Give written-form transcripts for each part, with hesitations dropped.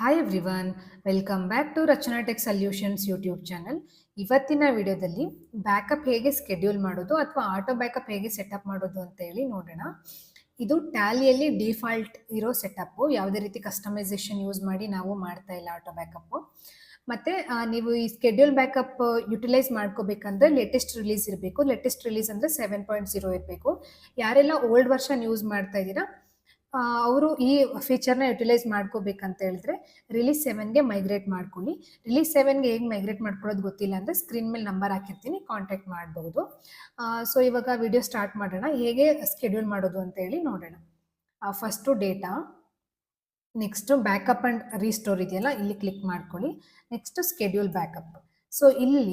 Hi everyone, welcome back to Rachana tech solutions YouTube channel. ಇವತ್ತಿನ ವಿಡಿಯೋದಲ್ಲಿ backup ಹೇಗೆ schedule ಮಾಡೋದು ಅಥವಾ ಆಟೋ ಬ್ಯಾಕಪ್ ಹೇಗೆ ಸೆಟಪ್ ಮಾಡೋದು ಅಂತ ಹೇಳಿ ನೋಡೋಣ. ಇದು ಟ್ಯಾಲಿಯಲ್ಲಿ ಡಿಫಾಲ್ಟ್ ಇರೋ ಸೆಟಪ್ಪು, ಯಾವುದೇ ರೀತಿ ಕಸ್ಟಮೈಸೇಷನ್ ಯೂಸ್ ಮಾಡಿ ನಾವು ಮಾಡ್ತಾ ಇಲ್ಲ ಆಟೋ ಬ್ಯಾಕಪ್ಪು. ಮತ್ತು ನೀವು ಈ ಸ್ಕೆಡ್ಯೂಲ್ ಬ್ಯಾಕಪ್ ಯುಟಿಲೈಸ್ ಮಾಡ್ಕೋಬೇಕಂದ್ರೆ ಲೇಟೆಸ್ಟ್ ರಿಲೀಸ್ ಇರಬೇಕು. ಲೇಟೆಸ್ಟ್ ರಿಲೀಸ್ ಅಂದರೆ 7.0 ಇರಬೇಕು. ಯಾರೆಲ್ಲ ಓಲ್ಡ್ ವರ್ಷನ್ ಯೂಸ್ ಮಾಡ್ತಾ ಇದ್ದೀರಾ ಅವರು ಈ ಫೀಚರ್ನ ಯುಟಿಲೈಸ್ ಮಾಡ್ಕೋಬೇಕಂತ ಹೇಳಿದ್ರೆ ರಿಲೀಸ್ 7ಗೆ ಮೈಗ್ರೇಟ್ ಮಾಡ್ಕೊಳ್ಳಿ. ರಿಲೀಸ್ 7ಗೆ ಹೇಗೆ ಮೈಗ್ರೇಟ್ ಮಾಡ್ಕೊಳ್ಳೋದು ಗೊತ್ತಿಲ್ಲ ಅಂದರೆ ಸ್ಕ್ರೀನ್ ಮೇಲೆ ನಂಬರ್ ಹಾಕಿರ್ತೀನಿ, ಕಾಂಟ್ಯಾಕ್ಟ್ ಮಾಡಬಹುದು. ಸೊ ಇವಾಗ ವಿಡಿಯೋ ಸ್ಟಾರ್ಟ್ ಮಾಡೋಣ. ಹೇಗೆ ಸ್ಕೆಡ್ಯೂಲ್ ಮಾಡೋದು ಅಂತ ಹೇಳಿ ನೋಡೋಣ. First data, next backup and restore ಇದೆಯಲ್ಲ, ಇಲ್ಲಿ ಕ್ಲಿಕ್ ಮಾಡ್ಕೊಳ್ಳಿ. Next schedule backup. ಸೊ ಇಲ್ಲಿ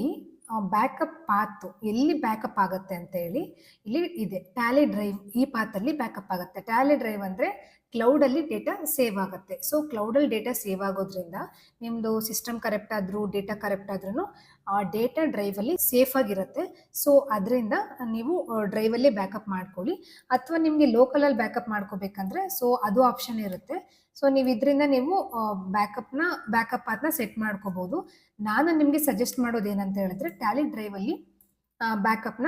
ಬ್ಯಾಕಪ್ ಪಾತ್ ಎಲ್ಲಿ ಬ್ಯಾಕಪ್ ಆಗುತ್ತೆ ಅಂತ ಹೇಳಿ ಇಲ್ಲಿ ಇದೆ. ಟ್ಯಾಲಿ ಡ್ರೈವ್, ಈ ಪಾತಲ್ಲಿ ಬ್ಯಾಕಪ್ ಆಗುತ್ತೆ. ಟ್ಯಾಲಿ ಡ್ರೈವ್ ಅಂದರೆ ಕ್ಲೌಡಲ್ಲಿ ಡೇಟಾ ಸೇವ್ ಆಗುತ್ತೆ. ಸೊ ಕ್ಲೌಡಲ್ಲಿ ಡೇಟಾ ಸೇವ್ ಆಗೋದ್ರಿಂದ ನಿಮ್ಮದು ಸಿಸ್ಟಮ್ ಕರೆಕ್ಟ್ ಆದರೂ ಡೇಟಾ ಕರೆಕ್ಟ್ ಆದ್ರೂ ಆ ಡೇಟಾ ಡ್ರೈವಲ್ಲಿ ಸೇಫ್ ಆಗಿರುತ್ತೆ. ಸೊ ಅದರಿಂದ ನೀವು ಡ್ರೈವಲ್ಲಿ ಬ್ಯಾಕಪ್ ಮಾಡ್ಕೊಳ್ಳಿ. ಅಥವಾ ನಿಮಗೆ ಲೋಕಲಲ್ಲಿ ಬ್ಯಾಕಪ್ ಮಾಡ್ಕೋಬೇಕಂದ್ರೆ ಸೊ ಅದು ಆಪ್ಷನ್ ಇರುತ್ತೆ. ಸೊ ನೀವು ಇದರಿಂದ ನೀವು ಬ್ಯಾಕಪ್ ಪಾತ್ನ ಸೆಟ್ ಮಾಡ್ಕೋಬಹುದು. ನಾನು ನಿಮಗೆ ಸಜೆಸ್ಟ್ ಮಾಡೋದು ಏನಂತ ಹೇಳಿದ್ರೆ ಟ್ಯಾಲಿ ಡ್ರೈವಲ್ಲಿ ಬ್ಯಾಕಪ್ನ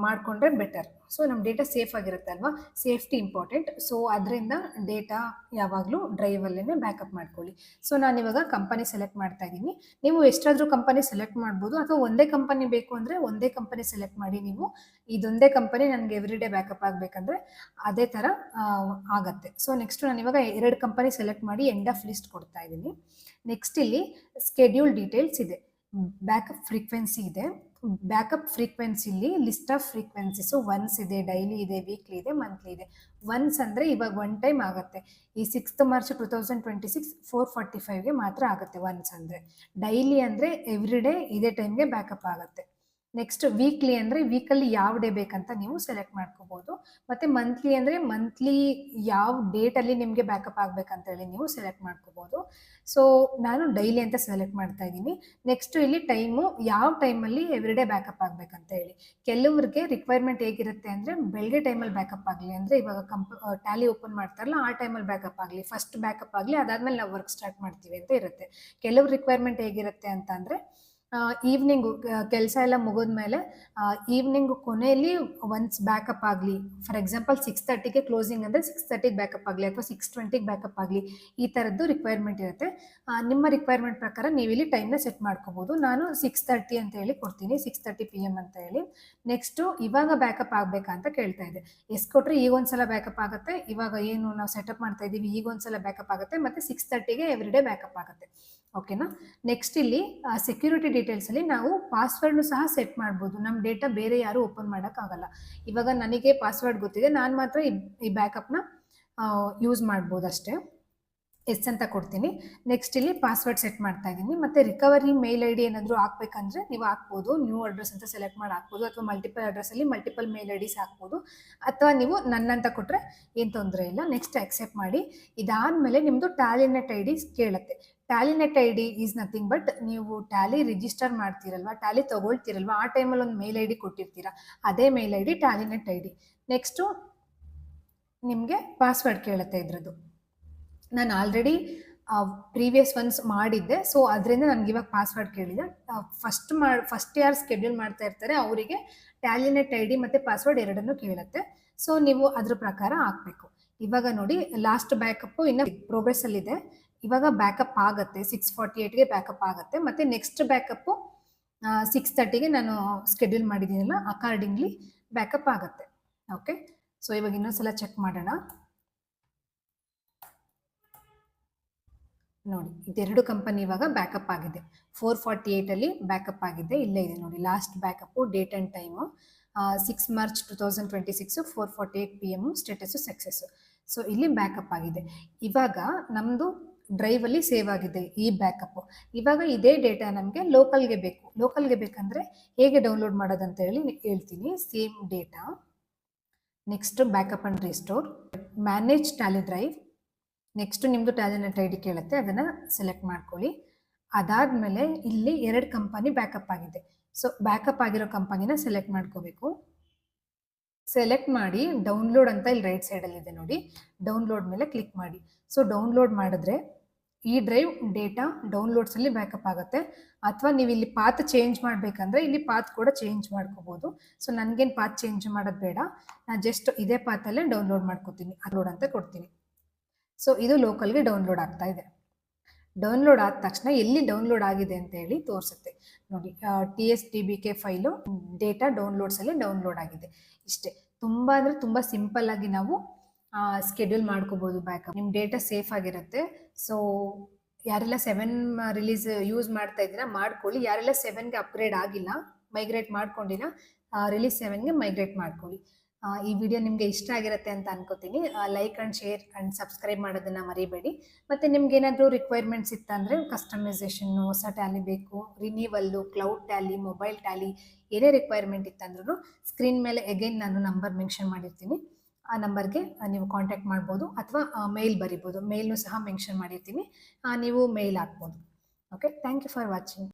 ಮಾಡಿಕೊಂಡ್ರೆ ಬೆಟರ್. ಸೊ ನಮ್ಮ ಡೇಟಾ ಸೇಫ್ ಆಗಿರುತ್ತೆ ಅಲ್ವಾ, ಸೇಫ್ಟಿ ಇಂಪಾರ್ಟೆಂಟ್. ಸೊ ಅದರಿಂದ ಡೇಟಾ ಯಾವಾಗಲೂ ಡ್ರೈವಲ್ಲೇ ಬ್ಯಾಕಪ್ ಮಾಡ್ಕೊಳ್ಳಿ. ಸೊ ನಾನಿವಾಗ ಕಂಪನಿ ಸೆಲೆಕ್ಟ್ ಮಾಡ್ತಾ ಇದ್ದೀನಿ. ನೀವು ಎಷ್ಟಾದರೂ ಕಂಪನಿ ಸೆಲೆಕ್ಟ್ ಮಾಡ್ಬೋದು, ಅಥವಾ ಒಂದೇ ಕಂಪನಿ ಬೇಕು ಅಂದರೆ ಒಂದೇ ಕಂಪನಿ ಸೆಲೆಕ್ಟ್ ಮಾಡಿ. ನೀವು ಇದೊಂದೇ ಕಂಪನಿ ನನಗೆ ಎವ್ರಿ ಡೇ ಬ್ಯಾಕಪ್ ಆಗಬೇಕಂದ್ರೆ ಅದೇ ಥರ ಆಗತ್ತೆ. ಸೊ ನೆಕ್ಸ್ಟ್ ನಾನಿವಾಗ 2 ಕಂಪನಿ ಸೆಲೆಕ್ಟ್ ಮಾಡಿ ಎಂಡ್ ಆಫ್ ಲಿಸ್ಟ್ ಕೊಡ್ತಾ ಇದ್ದೀನಿ. ನೆಕ್ಸ್ಟ್ ಇಲ್ಲಿ ಸ್ಕೆಡ್ಯೂಲ್ ಡೀಟೇಲ್ಸ್ ಇದೆ, ಬ್ಯಾಕಪ್ ಫ್ರೀಕ್ವೆನ್ಸಿ ಇದೆ. ಬ್ಯಾಕಪ್ ಫ್ರೀಕ್ವೆನ್ಸಿಲಿ ಲಿಸ್ಟ್ ಆಫ್ ಫ್ರೀಕ್ವೆನ್ಸೀಸು ಒನ್ಸ್ ಇದೆ, ಡೈಲಿ ಇದೆ, ವೀಕ್ಲಿ ಇದೆ, ಮಂತ್ಲಿ ಇದೆ. ಒನ್ಸ್ ಅಂದರೆ ಇವಾಗ ಒನ್ ಟೈಮ್ ಆಗುತ್ತೆ. ಈ 6th ಮಾರ್ಚ್ 2026 4:45ಗೆ ಮಾತ್ರ ಆಗುತ್ತೆ ಒನ್ಸ್ ಅಂದರೆ. ಡೈಲಿ ಅಂದರೆ ಎವ್ರಿ ಡೇ ಇದೇ ಟೈಮ್ಗೆ ಬ್ಯಾಕಪ್ ಆಗುತ್ತೆ. ನೆಕ್ಸ್ಟ್ ವೀಕ್ಲಿ ಅಂದರೆ ವೀಕಲ್ಲಿ ಯಾವ ಡೇ ಬೇಕಂತ ನೀವು ಸೆಲೆಕ್ಟ್ ಮಾಡ್ಕೋಬೋದು. ಮತ್ತು ಮಂತ್ಲಿ ಅಂದರೆ ಮಂತ್ಲಿ ಯಾವ ಡೇಟಲ್ಲಿ ನಿಮಗೆ ಬ್ಯಾಕಪ್ ಆಗಬೇಕಂತ ಹೇಳಿ ನೀವು ಸೆಲೆಕ್ಟ್ ಮಾಡ್ಕೋಬೋದು. ಸೊ ನಾನು ಡೈಲಿ ಅಂತ ಸೆಲೆಕ್ಟ್ ಮಾಡ್ತಾ ಇದ್ದೀನಿ. ನೆಕ್ಸ್ಟು ಇಲ್ಲಿ ಟೈಮು, ಯಾವ ಟೈಮಲ್ಲಿ ಎವ್ರಿ ಡೇ ಬ್ಯಾಕಪ್ ಆಗಬೇಕಂತ ಹೇಳಿ. ಕೆಲವ್ರಿಗೆ ರಿಕ್ವೈರ್ಮೆಂಟ್ ಹೇಗಿರುತ್ತೆ ಅಂದರೆ ಬೆಳಗ್ಗೆ ಟೈಮಲ್ಲಿ ಬ್ಯಾಕಪ್ ಆಗಲಿ, ಅಂದರೆ ಇವಾಗ ಟ್ಯಾಲಿ ಓಪನ್ ಮಾಡ್ತಾರಲ್ಲ ಆ ಟೈಮಲ್ಲಿ ಬ್ಯಾಕಪ್ ಆಗಲಿ, ಫಸ್ಟ್ ಬ್ಯಾಕಪ್ ಆಗಲಿ, ಅದಾದಮೇಲೆ ನಾವು ವರ್ಕ್ ಸ್ಟಾರ್ಟ್ ಮಾಡ್ತೀವಿ ಅಂತ ಇರುತ್ತೆ. ಕೆಲವ್ರ ರಿಕ್ವೈರ್ಮೆಂಟ್ ಹೇಗಿರುತ್ತೆ ಅಂತ ಅಂದರೆ ಈವ್ನಿಂಗು ಕೆಲಸ ಎಲ್ಲ ಮುಗಿದ್ಮೇಲೆ ಈವ್ನಿಂಗು ಕೊನೆಯಲ್ಲಿ ಒನ್ಸ್ ಬ್ಯಾಕಪ್ ಆಗಲಿ. ಫಾರ್ ಎಕ್ಸಾಂಪಲ್ 6:30ಗೆ ಕ್ಲೋಸಿಂಗ್ ಅಂದರೆ 6:30ಗೆ ಬ್ಯಾಕಪ್ ಆಗಲಿ, ಅಥವಾ 6:20ಗೆ ಬ್ಯಾಕಪ್ ಆಗಲಿ, ಈ ಥರದ್ದು ರಿಕ್ವೈರ್ಮೆಂಟ್ ಇರುತ್ತೆ. ನಿಮ್ಮ ರಿಕ್ವೈರ್ಮೆಂಟ್ ಪ್ರಕಾರ ನೀವು ಇಲ್ಲಿ ಟೈಮ್ನ ಸೆಟ್ ಮಾಡ್ಕೋಬೋದು. ನಾನು 6:30 ಅಂತ ಹೇಳಿ ಕೊಡ್ತೀನಿ, 6:30 PM ಅಂತ ಹೇಳಿ. ನೆಕ್ಸ್ಟು ಇವಾಗ ಬ್ಯಾಕಪ್ ಆಗಬೇಕಾ ಅಂತ ಕೇಳ್ತಾ ಇದೆ. ಎಸ್ ಕೊಟ್ಟರೆ ಈಗ ಒಂದ್ಸಲ ಬ್ಯಾಕಪ್ ಆಗುತ್ತೆ. ಇವಾಗ ಏನು ನಾವು ಸೆಟಪ್ ಮಾಡ್ತಾ ಇದ್ದೀವಿ ಈಗ ಒಂದ್ಸಲ ಬ್ಯಾಕಪ್ ಆಗುತ್ತೆ, ಮತ್ತು 6:30ಗೆ ಎವ್ರಿ ಡೇ ಬ್ಯಾಕಪ್ ಆಗುತ್ತೆ. ಓಕೆನಾ. ನೆಕ್ಸ್ಟ್ ಇಲ್ಲಿ ಸೆಕ್ಯೂರಿಟಿ ಡೀಟೇಲ್ಸಲ್ಲಿ ನಾವು ಪಾಸ್ವರ್ಡ್ನು ಸಹ ಸೆಟ್ ಮಾಡ್ಬೋದು. ನಮ್ಮ ಡೇಟಾ ಬೇರೆ ಯಾರು ಓಪನ್ ಮಾಡೋಕ್ಕಾಗಲ್ಲ. ಇವಾಗ ನನಗೆ ಪಾಸ್ವರ್ಡ್ ಗೊತ್ತಿದೆ, ನಾನು ಮಾತ್ರ ಈ ಬ್ಯಾಕಪ್ನ ಯೂಸ್ ಮಾಡ್ಬೋದು ಅಷ್ಟೇ. ಎಸ್ ಅಂತ ಕೊಡ್ತೀನಿ. ನೆಕ್ಸ್ಟ್ ಇಲ್ಲಿ ಪಾಸ್ವರ್ಡ್ ಸೆಟ್ ಮಾಡ್ತಾ ಇದ್ದೀನಿ. ಮತ್ತು ರಿಕವರಿ ಮೇಲ್ ID ಏನಾದರೂ ಹಾಕ್ಬೇಕಂದ್ರೆ ನೀವು ಹಾಕ್ಬೋದು. ನ್ಯೂ ಅಡ್ರೆಸ್ ಅಂತ ಸೆಲೆಕ್ಟ್ ಮಾಡಿ ಹಾಕ್ಬೋದು, ಅಥವಾ ಮಲ್ಟಿಪಲ್ ಅಡ್ರೆಸ್ಸಲ್ಲಿ ಮಲ್ಟಿಪಲ್ ಮೇಲ್ IDs ಹಾಕ್ಬೋದು, ಅಥವಾ ನೀವು ನನ್ನಂತ ಕೊಟ್ಟರೆ ಏನು ತೊಂದರೆ ಇಲ್ಲ. ನೆಕ್ಸ್ಟ್ ಅಕ್ಸೆಪ್ಟ್ ಮಾಡಿ. ಇದಾದಮೇಲೆ ನಿಮ್ಮದು ಟ್ಯಾಲಿನೆಟ್ ID ಕೇಳುತ್ತೆ. ಟ್ಯಾಲಿನೆಟ್ ID ಈಸ್ ನಥಿಂಗ್ ಬಟ್ ನೀವು ಟ್ಯಾಲಿ ರಿಜಿಸ್ಟರ್ ಮಾಡ್ತೀರಲ್ವ, ಟ್ಯಾಲಿ ತೊಗೊಳ್ತೀರಲ್ವ, ಆ ಟೈಮಲ್ಲಿ ಒಂದು ಮೇಲ್ ID ಕೊಟ್ಟಿರ್ತೀರ, ಅದೇ ಮೇಲ್ ID ಟ್ಯಾಲಿನೆಟ್ ID. ನೆಕ್ಸ್ಟು ನಿಮಗೆ ಪಾಸ್ವರ್ಡ್ ಕೇಳುತ್ತೆ ಇದ್ರದ್ದು. ನಾನು ಆಲ್ರೆಡಿ ಪ್ರೀವಿಯಸ್ ಒನ್ಸ್ ಮಾಡಿದ್ದೆ. ಸೊ ಅದರಿಂದ ನನಗೆ ಇವಾಗ ಪಾಸ್ವರ್ಡ್ ಕೇಳಿದೆ. ಫಸ್ಟ್ ಯಾರು ಸ್ಕೆಡ್ಯೂಲ್ ಮಾಡ್ತಾ ಇರ್ತಾರೆ ಅವರಿಗೆ ಟ್ಯಾಲಿನೆಟ್ ID ಮತ್ತು ಪಾಸ್ವರ್ಡ್ ಎರಡನ್ನೂ ಕೇಳುತ್ತೆ. ಸೊ ನೀವು ಅದ್ರ ಪ್ರಕಾರ ಹಾಕಬೇಕು. ಇವಾಗ ನೋಡಿ, ಲಾಸ್ಟ್ ಬ್ಯಾಕಪ್ಪು ಇನ್ನು ಪ್ರೋಗ್ರೆಸ್ಸಲ್ಲಿದೆ. ಇವಾಗ ಬ್ಯಾಕಪ್ ಆಗುತ್ತೆ, 6:48ಗೆ ಬ್ಯಾಕಪ್ ಆಗುತ್ತೆ. ಮತ್ತು ನೆಕ್ಸ್ಟ್ ಬ್ಯಾಕಪ್ಪು 6:30ಗೆ ನಾನು ಸ್ಕೆಡ್ಯೂಲ್ ಮಾಡಿದ್ದೀನಲ್ಲ, ಅಕಾರ್ಡಿಂಗ್ಲಿ ಬ್ಯಾಕಪ್ ಆಗುತ್ತೆ. ಓಕೆ. ಸೊ ಇವಾಗ ಇನ್ನೊಂದ್ಸಲ ಚೆಕ್ ಮಾಡೋಣ. ನೋಡಿ, ಇದೆರಡು ಕಂಪನಿ ಇವಾಗ ಬ್ಯಾಕಪ್ ಆಗಿದೆ. 4:48ಅಲ್ಲಿ ಬ್ಯಾಕಪ್ ಆಗಿದೆ, ಇಲ್ಲೇ ಇದೆ ನೋಡಿ last backup, date and time 6 March 2026 4:48 PM, status success. So ಇಲ್ಲಿ ಬ್ಯಾಕಪ್ ಆಗಿದೆ. ಇವಾಗ ನಮ್ಮದು ಡ್ರೈವಲ್ಲಿ ಸೇವ್ ಆಗಿದೆ ಈ ಬ್ಯಾಕಪ್ಪು. ಇವಾಗ ಇದೇ ಡೇಟಾ ನಮಗೆ ಲೋಕಲ್ಗೆ ಬೇಕು. ಲೋಕಲ್ಗೆ ಬೇಕಂದರೆ ಹೇಗೆ ಡೌನ್ಲೋಡ್ ಮಾಡೋದಂತ ಹೇಳಿ ಹೇಳ್ತೀನಿ. Same data, next backup and restore, manage Tally drive. Next ನಿಮ್ಮದು ಟ್ಯಾಲಿನೆಟ್ ID ಕೇಳುತ್ತೆ, ಅದನ್ನು ಸೆಲೆಕ್ಟ್ ಮಾಡ್ಕೊಳ್ಳಿ. ಅದಾದಮೇಲೆ ಇಲ್ಲಿ 2 ಕಂಪನಿ ಬ್ಯಾಕಪ್ ಆಗಿದೆ. ಸೊ ಬ್ಯಾಕಪ್ ಆಗಿರೋ ಕಂಪನಿನ ಸೆಲೆಕ್ಟ್ ಮಾಡ್ಕೋಬೇಕು. ಸೆಲೆಕ್ಟ್ ಮಾಡಿ ಡೌನ್ಲೋಡ್ ಅಂತ ಇಲ್ಲಿ ರೈಟ್ ಸೈಡಲ್ಲಿದೆ ನೋಡಿ, ಡೌನ್ಲೋಡ್ ಮೇಲೆ ಕ್ಲಿಕ್ ಮಾಡಿ. ಸೊ ಡೌನ್ಲೋಡ್ ಮಾಡಿದ್ರೆ ಈ ಡ್ರೈವ್ ಡೇಟಾ ಡೌನ್ಲೋಡ್ಸಲ್ಲಿ ಬ್ಯಾಕಪ್ ಆಗುತ್ತೆ. ಅಥವಾ ನೀವು ಇಲ್ಲಿ ಪಾತ್ ಚೇಂಜ್ ಮಾಡಬೇಕಂದ್ರೆ ಇಲ್ಲಿ ಪಾತ್ ಕೂಡ ಚೇಂಜ್ ಮಾಡ್ಕೋಬೋದು. ಸೊ ನನಗೇನು ಪಾತ್ ಚೇಂಜ್ ಮಾಡೋದು ಬೇಡ, ನಾನು ಜಸ್ಟ್ ಇದೇ ಪಾತಲ್ಲೇ ಡೌನ್ಲೋಡ್ ಮಾಡ್ಕೋತೀನಿ, ಅಪ್ಲೋಡ್ ಅಂತ ಕೊಡ್ತೀನಿ. ಸೊ ಇದು ಲೋಕಲ್ಗೆ ಡೌನ್ಲೋಡ್ ಆಗ್ತಾ ಇದೆ. ಡೌನ್ಲೋಡ್ ಆದ ತಕ್ಷಣ ಎಲ್ಲಿ ಡೌನ್ಲೋಡ್ ಆಗಿದೆ ಅಂತ ಹೇಳಿ ತೋರಿಸುತ್ತೆ ನೋಡಿ. TSDBK ಫೈಲು ಡೇಟಾ ಡೌನ್ಲೋಡ್ಸಲ್ಲಿ ಡೌನ್ಲೋಡ್ ಆಗಿದೆ. ಇಷ್ಟೇ, ತುಂಬ ಅಂದರೆ ತುಂಬ ಸಿಂಪಲ್ ಆಗಿ ನಾವು ಸ್ಕೆಡ್ಯೂಲ್ ಮಾಡ್ಕೋಬೋದು ಬ್ಯಾಕಪ್. ನಿಮ್ಮ ಡೇಟಾ ಸೇಫ್ ಆಗಿರುತ್ತೆ. ಸೊ ಯಾರೆಲ್ಲ 7 ರಿಲೀಸ್ ಯೂಸ್ ಮಾಡ್ತಾ ಇದ್ದೀರಾ ಮಾಡ್ಕೊಳ್ಳಿ. ಯಾರೆಲ್ಲ 7ಗೆ ಅಪ್ಗ್ರೇಡ್ ಆಗಿಲ್ಲ, ಮೈಗ್ರೇಟ್ ಮಾಡ್ಕೊಂಡಿಲ್ಲ, ರಿಲೀಸ್ 7ಗೆ ಮೈಗ್ರೇಟ್ ಮಾಡ್ಕೊಳ್ಳಿ. ಈ ವಿಡಿಯೋ ನಿಮಗೆ ಇಷ್ಟ ಆಗಿರುತ್ತೆ ಅಂತ ಅನ್ಕೋತೀನಿ. Like and share and subscribe ಮಾಡೋದನ್ನು ಮರಿಬೇಡಿ. ಮತ್ತು ನಿಮ್ಗೆ ಏನಾದರೂ ರಿಕ್ವೈರ್ಮೆಂಟ್ಸ್ ಇತ್ತಂದರೆ ಕಸ್ಟಮೈಸೇಷನ್ನು, ಹೊಸ ಟ್ಯಾಲಿ ಬೇಕು, ರಿನ್ಯೂವಲ್ಲು, ಕ್ಲೌಡ್ ಟ್ಯಾಲಿ, ಮೊಬೈಲ್ ಟ್ಯಾಲಿ, ಏನೇ ರಿಕ್ವೈರ್ಮೆಂಟ್ ಇತ್ತಂದ್ರೂ ಸ್ಕ್ರೀನ್ ಮೇಲೆ ಅಗೈನ್ ನಾನು ನಂಬರ್ ಮೆನ್ಷನ್ ಮಾಡಿರ್ತೀನಿ. ಆ ನಂಬರ್ಗೆ ನೀವು ಕಾಂಟ್ಯಾಕ್ಟ್ ಮಾಡ್ಬೋದು ಅಥವಾ ಮೇಲ್ ಬರಿಬೋದು. ಮೇಲ್ನೂ ಸಹ ಮೆನ್ಷನ್ ಮಾಡಿರ್ತೀನಿ, ನೀವು ಮೇಲ್ ಹಾಕ್ಬೋದು. Okay, thank you for watching.